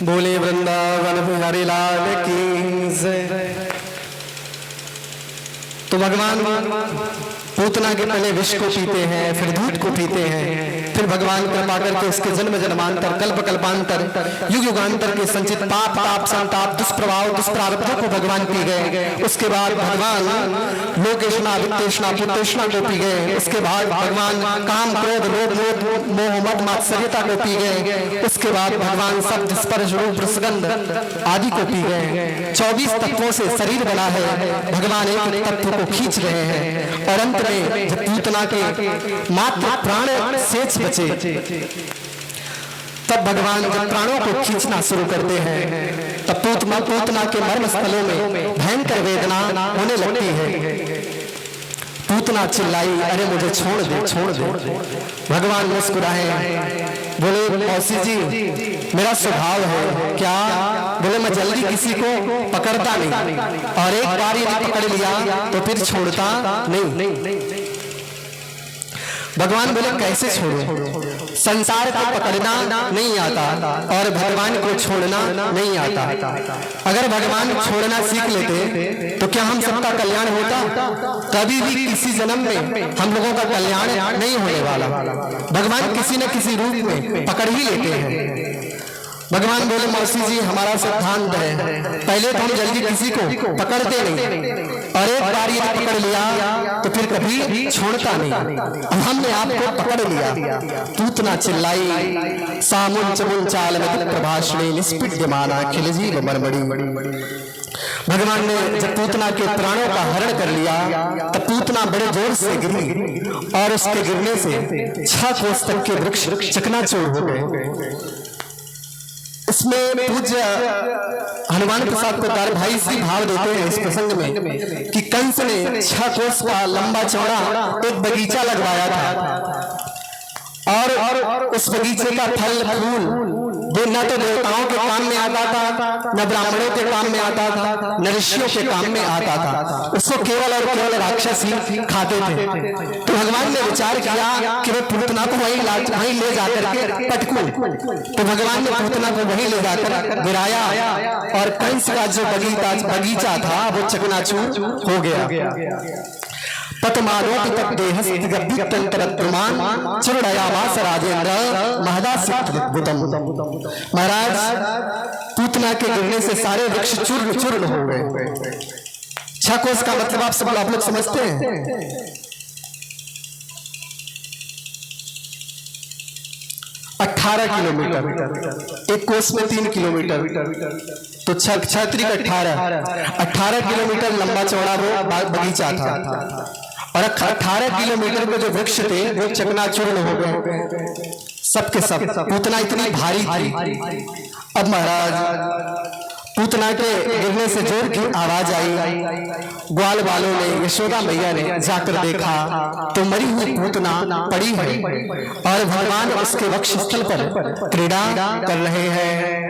बोले वृंदावन बिहारी लाल की जय। तो भगवान पूतना के पहले विष को पीते हैं, फिर दूध को पीते हैं, फिर भगवान कृपा करके उसके जन्म जन्मांतर कल्प कल्पांतर युग युगांतर के संचित पाप ताप संताप दुष्प्रभाव दुष्प्रारब्धों को भगवान पी गए। उसके बाद भगवान लोकेशना वित्तेषणा पुत्तेषणा को पी गए। उसके बाद भगवान काम क्रोध लोभ मोह मोह मद मात्सर्यता को पी गए। उसके बाद भगवान शब्द स्पर्श रूप रसगंध आदि को पी गए। 24 तत्वों से शरीर बना है। भगवान एक तत्व को खींच रहे हैं और अंत में जब पूतना के मात्र प्राण शेष बचे तब भगवान जब प्राणों को खींचना शुरू करते हैं तब पूतना के मर्म स्थलों में भयंकर वेदना होने लगती है। पूतना चिल्लाई, अरे मुझे छोड़ दे छोड़ दे। भगवान मुस्कुराए, बोले मौसी जी मेरा स्वभाव है क्या? बोले मैं जल्दी किसी को पकड़ता नहीं और एक बार यदि पकड़ लिया तो फिर छोड़ता नहीं। भगवान बोले कैसे छोड़ो? संसार को पकड़ना नहीं आता और भगवान को छोड़ना नहीं आता। अगर भगवान छोड़ना सीख लेते तो क्या हम सबका कल्याण होता? कभी भी किसी जन्म में हम लोगों का कल्याण नहीं होने वाला। भगवान किसी न किसी रूप में पकड़ ही लेते हैं। भगवान बोले मौसी जी हमारा सिद्धांत है, पहले तो हम जल्दी किसी को पकड़ते नहीं और एक बार ये पकड़ लिया तो फिर कभी छोड़ता नहीं। अब हमने आपको पकड़ लिया। पूतना चिल्लाई, सामुन चमुन चाल में प्रभाषणे निष्पिड्यमाना खिलजीव मरमड़ी। भगवान ने जब पूतना के प्राणों का हरण कर लिया तब पूतना बड़े जोर से गिरी और उसके गिरने से 6 कोस तक के वृक्ष चकनाचूर हो गए। इसमें पूज्य हनुमान प्रसाद कोतार भाई से भाव देते हैं इस प्रसंग में कि कंस ने 6 कोस का लंबा चौड़ा एक बगीचा लगवाया था और उस बगीचे का फल फूल जो न तो देवताओं के काम में आता था, न ब्राह्मणों के काम में आता था, न ऋषियों के काम में आता था। उसको केवल और केवल राक्षस ही खाते थे। तो भगवान ने विचार किया कि मैं पूतना को वहीं ले जाकर के पटकूं। तो भगवान ने पूतना को वहीं ले जाकर गिराया और कंस का जो बगीचा था वो चकनाचूर हो गया। पतमानोपि तद्देहस्तिगभ्युत्तरद्रुमान् चूर्णयामास राजेन्द्र महदास्यद्भुतम्। महाराज पूतना के गिरने से सारे वृक्ष चूर्ण चूर्ण हो गए। 6 कोस का मतलब आप लोग समझते हैं? 18 किलोमीटर। एक कोस में 3 किलोमीटर तो 6 त्रिक 18 किलोमीटर लंबा चौड़ा वो बगीचा था और 18 किलोमीटर के जो वृक्ष थे वो चकनाचूर्ण हो गए सबके सब। पूतना इतनी भारी थी। अब महाराज पूतना के गिरने से जोर की आवाज आई। ग्वाल वालों ने यशोदा मैया ने जाकर देखा तो मरी हुई पूतना पड़ी है और भगवान उसके वक्षस्थल पर क्रीड़ा कर रहे हैं।